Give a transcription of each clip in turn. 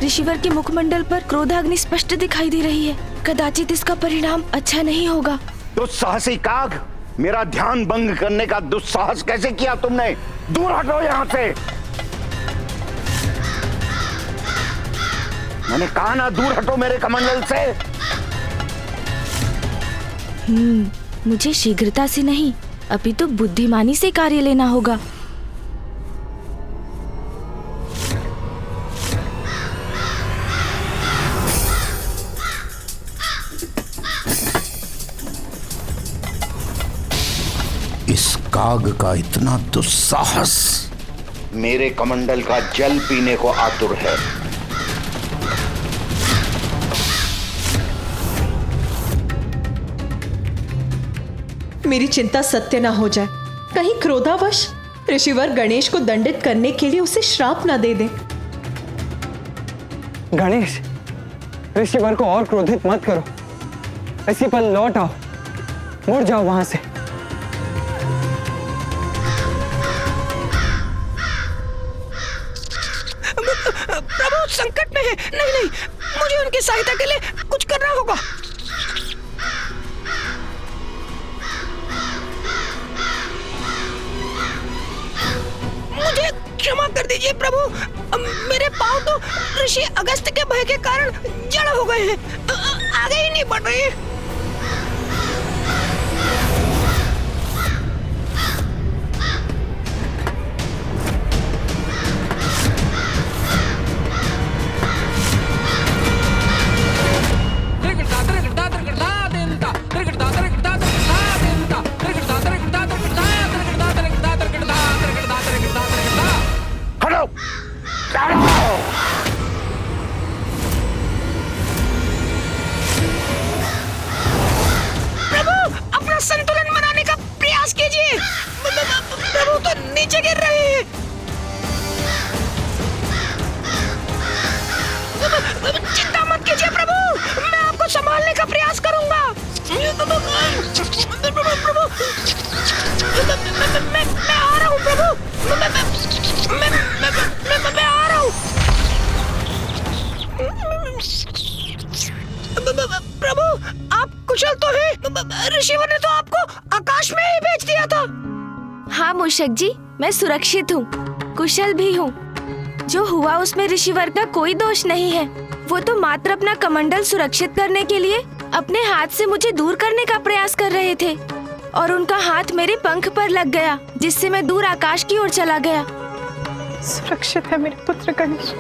ऋषिवर के मुखमंडल पर क्रोधाग्नि स्पष्ट दिखाई दे रही है। कदाचित इसका परिणाम अच्छा नहीं होगा। दुस्साहसी काग, मेरा ध्यान भंग करने का दुस्साहस कैसे किया तुमने? दूर हटो यहाँ से। मैंने कहा ना, दूर हटो मेरे कमंडल से। मुझे शीघ्रता से नहीं, अभी तो बुद्धिमानी से कार्य लेना होगा। इस काग का इतना दुस्साहस मेरे कमंडल का जल पीने को आतुर है। मेरी चिंता सत्य ना हो जाए। कहीं क्रोधावश ऋषिवर गणेश को दंडित करने के लिए उसे श्राप ना दे दे। गणेश, ऋषिवर को और क्रोधित मत करो। इसी पल लौट आओ, मुड़ जाओ वहां से। प्रभु संकट में है। नहीं नहीं, मुझे उनकी सहायता के लिए कुछ करना होगा। मुझे क्षमा कर दीजिए प्रभु, मेरे पांव तो ऋषि अगस्त के भय के कारण जड़ हो गए हैं, आगे ही नहीं बढ़ रहे। संतुलन बनाने का प्रयास कीजिए। प्रभु तो नीचे गिर रहे हैं। चिंता मत कीजिए प्रभु, मैं आपको संभालने का प्रयास करूंगा। प्रभु, मैं आ रहा हूँ प्रभु, मैं आ रहा हूँ। प्रभु, आप कुशल तो हैं? ऋषिवर ने तो आपको आकाश में ही भेज दिया था। हाँ मूषक जी, मैं सुरक्षित हूँ, कुशल भी हूँ। जो हुआ उसमें ऋषिवर का कोई दोष नहीं है। वो तो मात्र अपना कमंडल सुरक्षित करने के लिए अपने हाथ से मुझे दूर करने का प्रयास कर रहे थे और उनका हाथ मेरे पंख पर लग गया, जिससे मैं दूर आकाश की ओर चला गया। सुरक्षित है मेरे पुत्र गणेश।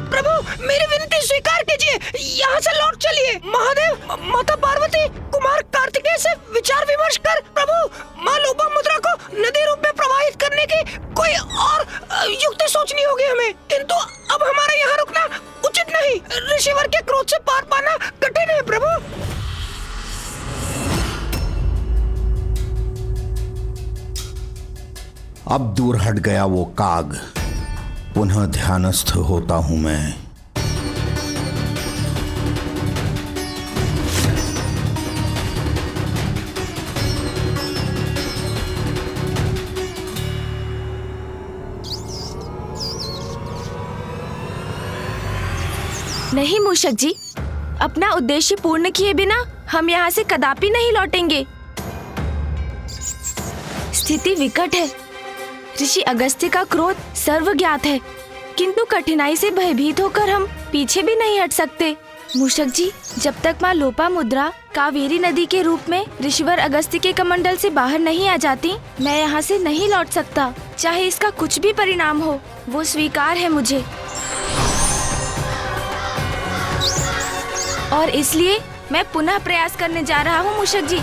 प्रभु, मेरी विनती स्वीकार कीजिए, यहाँ से लौट चलिए। महादेव, माता पार्वती, कुमार कार्तिकेय से विचार विमर्श कर प्रभु माँ लोपामुद्रा को नदी रूप में प्रवाहित करने की कोई और युक्ति सोचनी होगी हमें। किंतु अब हमारा यहाँ रुकना उचित नहीं। ऋषिवर के क्रोध से पार पाना कठिन है प्रभु। अब दूर हट गया वो काग, पुनः ध्यानस्थ होता हूं मैं। नहीं मूषक जी, अपना उद्देश्य पूर्ण किए बिना हम यहाँ से कदापि नहीं लौटेंगे। स्थिति विकट है। ऋषि अगस्त्य का क्रोध सर्वज्ञात है, किंतु कठिनाई से भयभीत होकर हम पीछे भी नहीं हट सकते। मूषक जी, जब तक माँ लोपामुद्रा कावेरी नदी के रूप में ऋषिवर अगस्त्य के कमंडल से बाहर नहीं आ जाती, मैं यहाँ से नहीं लौट सकता। चाहे इसका कुछ भी परिणाम हो, वो स्वीकार है मुझे। और इसलिए मैं पुनः प्रयास करने जा रहा हूँ मूषक जी।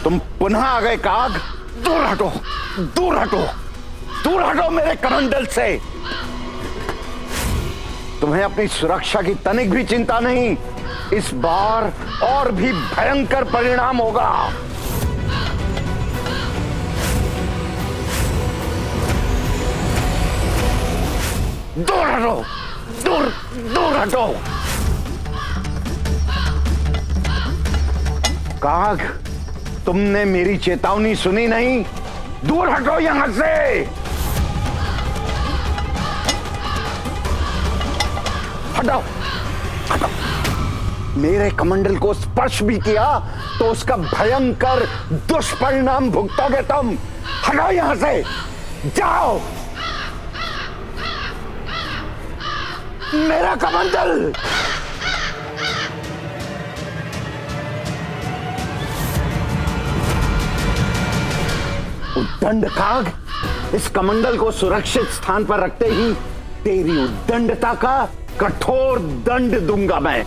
तुम पुनः आ गए काग। दूर हटो, दूर हटो, दूर हटो मेरे कमंडल से। तुम्हें अपनी सुरक्षा की तनिक भी चिंता नहीं। इस बार और भी भयंकर परिणाम होगा। दूर हटो, दूर दूर हटो। काग, तुमने मेरी चेतावनी सुनी नहीं? दूर हटो यहां से। हटाओ, हटाओ। मेरे कमंडल को स्पर्श भी किया तो उसका भयंकर दुष्परिणाम भुगतोगे तुम। हटाओ यहां से, जाओ। मेरा कमंडल। उद्दंड काग, इस कमंडल को सुरक्षित स्थान पर रखते ही तेरी उद्दंडता का कठोर दंड दूंगा मैं।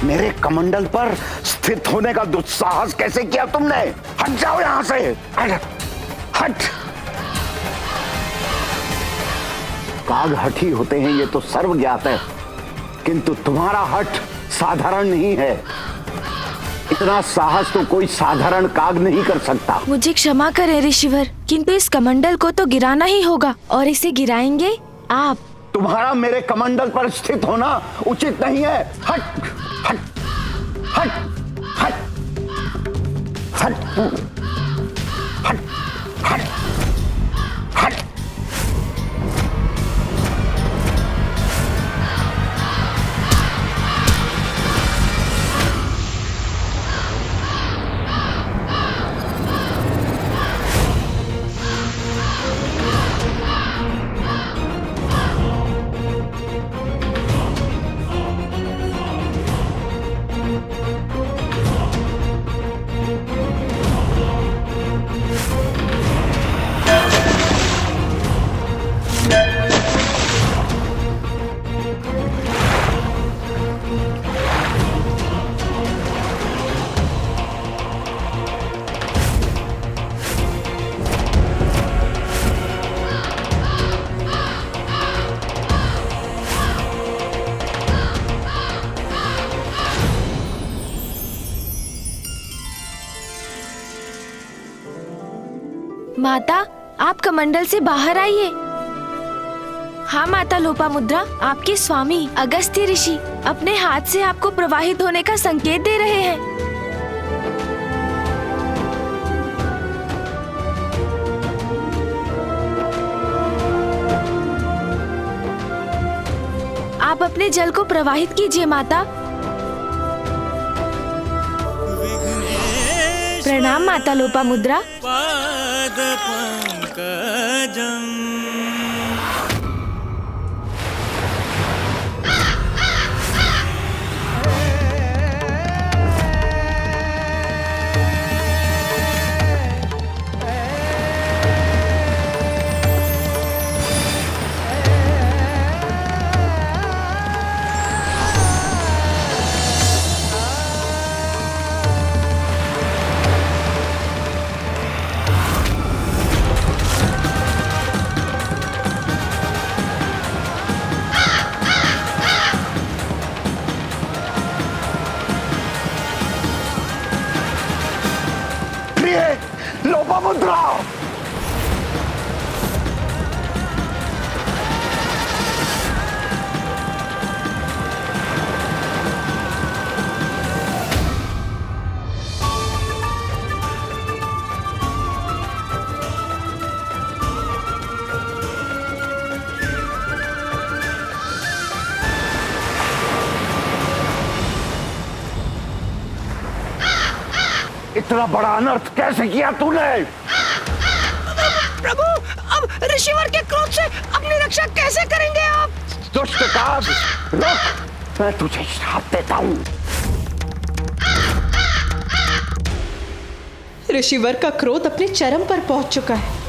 मेरे कमंडल पर स्थित होने का दुस्साहस कैसे किया तुमने? हट जाओ यहां से, हट, हट। काग हठी होते हैं ये तो सर्व ज्ञात है, किंतु तुम्हारा हट साधारण नहीं है। इतना साहस तो कोई साधारण काग नहीं कर सकता। मुझे क्षमा करें ऋषिवर, किंतु इस कमंडल को तो गिराना ही होगा, और इसे गिराएंगे आप। तुम्हारा मेरे कमंडल पर स्थित होना उचित नहीं है। हट, हट, हट, हट, हट, हट, हट, हट। माता, आप कमंडल से बाहर आइए। हाँ माता लोपामुद्रा, आपके स्वामी अगस्त्य ऋषि अपने हाथ से आपको प्रवाहित होने का संकेत दे रहे हैं। आप अपने जल को प्रवाहित कीजिए माता। प्रणाम माता लोपामुद्रा। पाद पंकजम् लोपामुद्रा, इतना बड़ा अनर्थ कैसे किया तूने? प्रभु, अब ऋषिवर के क्रोध से अपनी रक्षा कैसे करेंगे आप? दुष्ट काग, रुक, मैं तुझे श्राप देता हूँ। ऋषिवर का क्रोध अपने चरम पर पहुंच चुका है।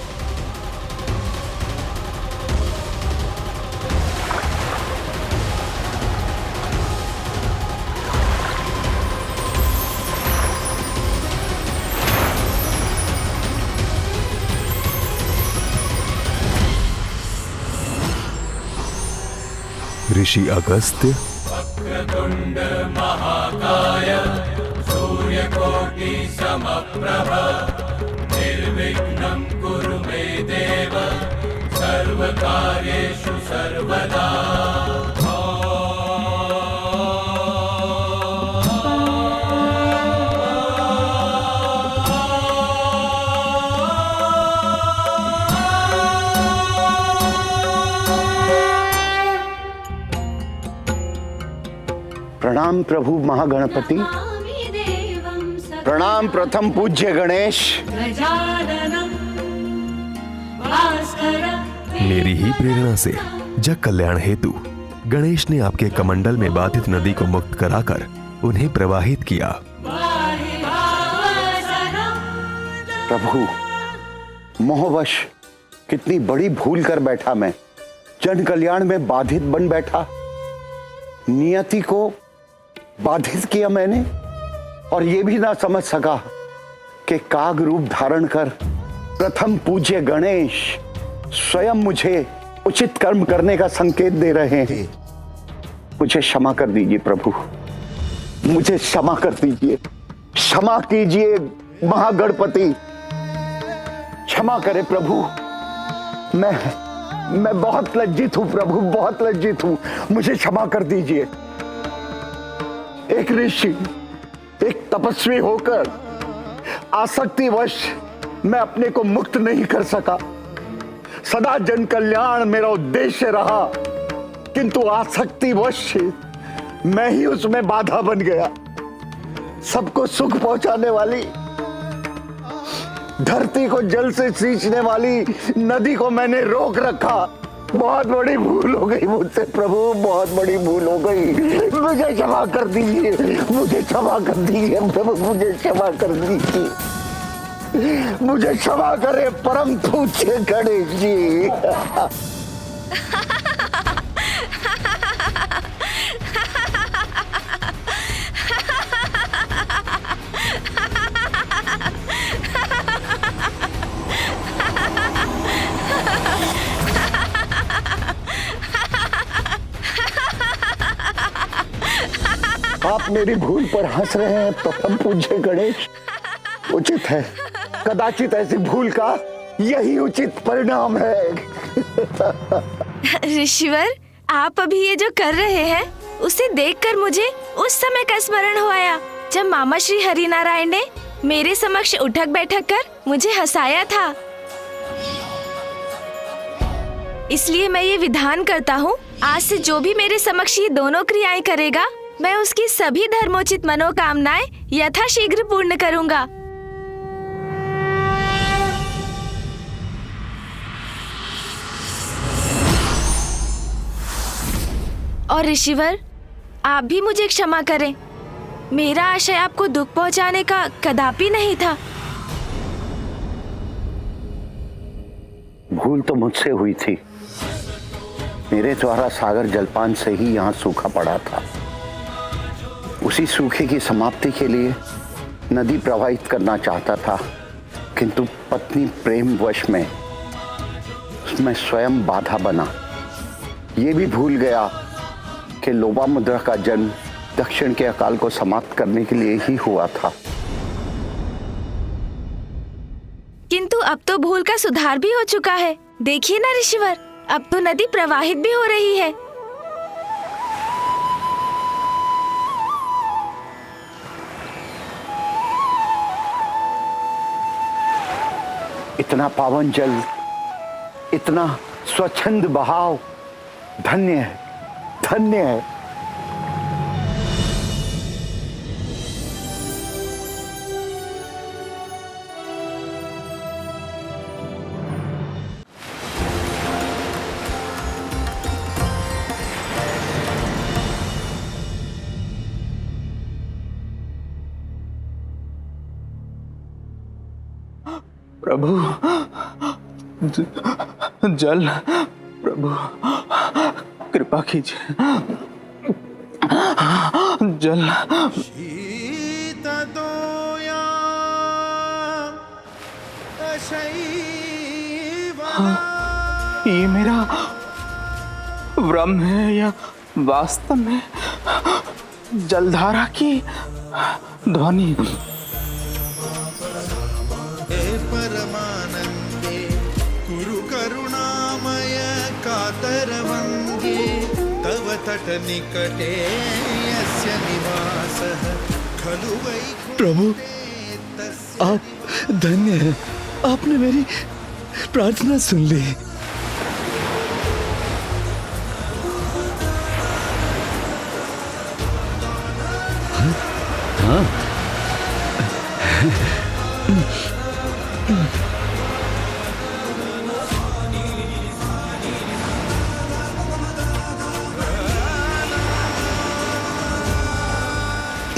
ऋषि अगस्त्य प्रणाम प्रभु महागणपति। प्रणाम प्रथम पूज्य गणेश। मेरी ही प्रेरणा से जग कल्याण हेतु गणेश ने आपके कमंडल में बाधित नदी को मुक्त कराकर उन्हें प्रवाहित किया। प्रभु, मोहवश कितनी बड़ी भूल कर बैठा मैं। जन कल्याण में बाधित बन बैठा, नियति को बाधित किया मैंने, और ये भी ना समझ सका कि काग रूप धारण कर प्रथम पूज्य गणेश स्वयं मुझे उचित कर्म करने का संकेत दे रहे हैं। मुझे क्षमा कर दीजिए प्रभु, मुझे क्षमा कर दीजिए, क्षमा कीजिए महागणपति, क्षमा करे प्रभु। मैं बहुत लज्जित हूं प्रभु, बहुत लज्जित हूं, मुझे क्षमा कर दीजिए। एक ऋषि, एक तपस्वी होकर आसक्तिवश मैं अपने को मुक्त नहीं कर सका। सदा जन कल्याण मेरा उद्देश्य रहा, किंतु आसक्तिवश मैं ही उसमें बाधा बन गया। सबको सुख पहुंचाने वाली, धरती को जल से सींचने वाली नदी को मैंने रोक रखा। बहुत बड़ी भूल हो गई मुझसे प्रभु, बहुत बड़ी भूल हो गई। मुझे क्षमा कर दीजिए, मुझे क्षमा कर दीजिए प्रभु, मुझे क्षमा कर दीजिए, मुझे क्षमा करे परम पूज्य गणेश जी। आप मेरी भूल पर हंस रहे हैं प्रथम पूज्य गणेश। उचित है, कदाचित ऐसी भूल का यही उचित परिणाम है। ऋषिवर, आप अभी ये जो कर रहे हैं उसे देखकर मुझे उस समय का स्मरण हो आया जब मामा श्री हरिनारायण ने मेरे समक्ष उठक बैठक कर मुझे हंसाया था। इसलिए मैं ये विधान करता हूँ, आज से जो भी मेरे समक्ष ये दोनों क्रियाएं करेगा, मैं उसकी सभी धर्मोचित मनोकामनाएं यथाशीघ्र पूर्ण करूंगा। और ऋषिवर, आप भी मुझे क्षमा करें। मेरा आशय आपको दुख पहुंचाने का कदापि नहीं था। भूल तो मुझसे हुई थी। मेरे द्वारा सागर जलपान से ही यहाँ सूखा पड़ा था। उसी सूखे की समाप्ति के लिए नदी प्रवाहित करना चाहता था, किंतु पत्नी प्रेम वश में उसमें स्वयं बाधा बना। ये भी भूल गया कि लोपामुद्रा का जन्म दक्षिण के अकाल को समाप्त करने के लिए ही हुआ था। किंतु अब तो भूल का सुधार भी हो चुका है। देखिए ना ऋषिवर, अब तो नदी प्रवाहित भी हो रही है। इतना पावन जल, इतना स्वच्छंद बहाव, धन्य है, धन्य है। प्रभु जल, प्रभु कृपा कीजिए, जल। ये मेरा भ्रम है या वास्तव में जलधारा की ध्वनि? परमानंदे कुरु करुणामय कातरवंगे तव तट निकटे यस्य निवासः खलु वैकुंठे। प्रभु आप धन्य हैं, आपने मेरी प्रार्थना सुन ली। हाँ,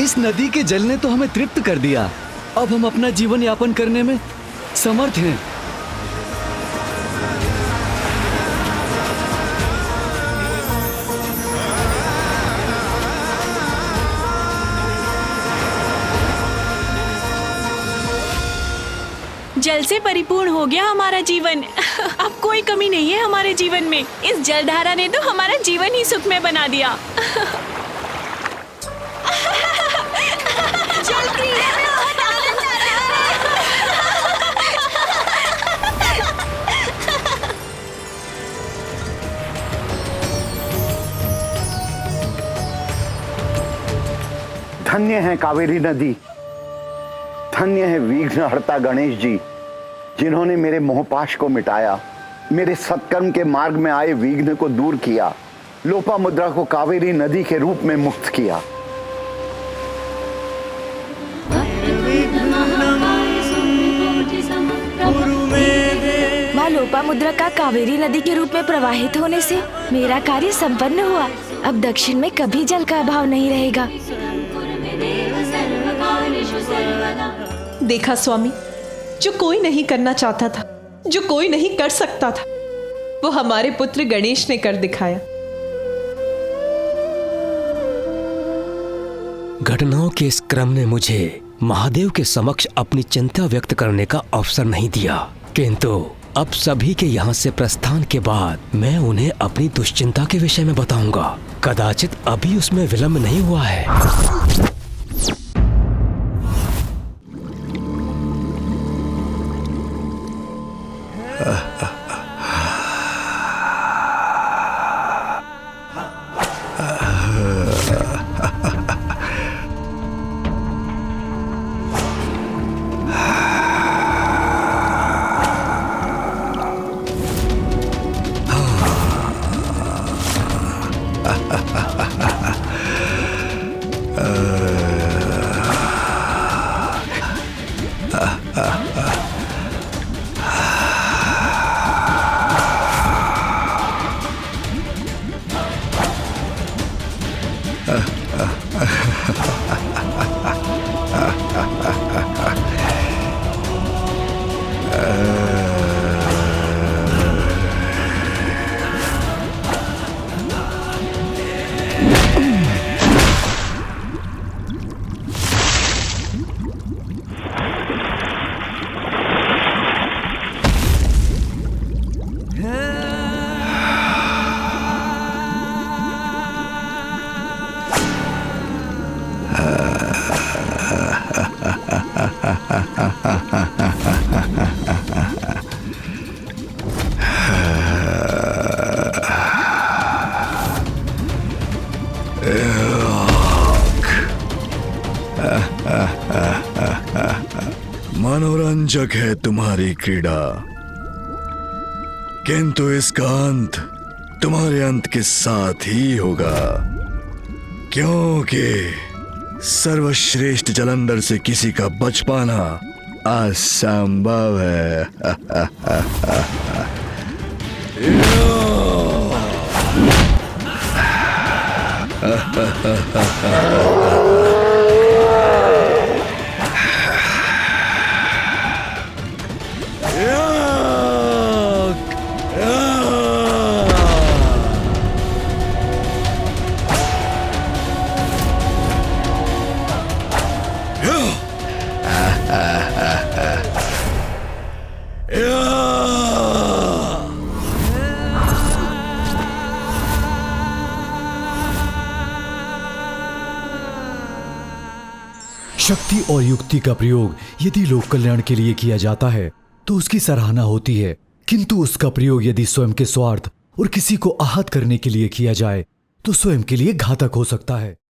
इस नदी के जल ने तो हमें तृप्त कर दिया। अब हम अपना जीवन यापन करने में समर्थ हैं। जल से परिपूर्ण हो गया हमारा जीवन। अब कोई कमी नहीं है हमारे जीवन में। इस जलधारा ने तो हमारा जीवन ही सुखमय बना दिया। जल क्रीड़ा में बहुत आनंद आ रहा है। धन्य है कावेरी नदी, धन्य है विघ्नहर्ता गणेश जी, जिन्होंने मेरे मोहपाश को मिटाया, मेरे सत्कर्म के मार्ग में आए विघ्न को दूर किया, लोपामुद्रा को कावेरी नदी के रूप में मुक्त किया। माँ लोपामुद्रा का कावेरी नदी के रूप में प्रवाहित होने से मेरा कार्य संपन्न हुआ। अब दक्षिण में कभी जल का अभाव नहीं रहेगा। देखा स्वामी, जो कोई नहीं करना चाहता था, जो कोई नहीं कर सकता था, वो हमारे पुत्र गणेश ने कर दिखाया। घटनाओं के इस क्रम ने मुझे महादेव के समक्ष अपनी चिंता व्यक्त करने का अवसर नहीं दिया, किंतु अब सभी के यहाँ से प्रस्थान के बाद मैं उन्हें अपनी दुश्चिंता के विषय में बताऊंगा। कदाचित अभी उसमें विलंब नहीं हुआ है। मनोरंजक है तुम्हारी क्रीड़ा, किंतु इसका अंत तुम्हारे अंत के साथ ही होगा, क्योंकि सर्वश्रेष्ठ जलंधर से किसी का बच पाना असंभव है। शक्ति और युक्ति का प्रयोग यदि लोक कल्याण के लिए किया जाता है तो उसकी सराहना होती है, किंतु उसका प्रयोग यदि स्वयं के स्वार्थ और किसी को आहत करने के लिए किया जाए तो स्वयं के लिए घातक हो सकता है।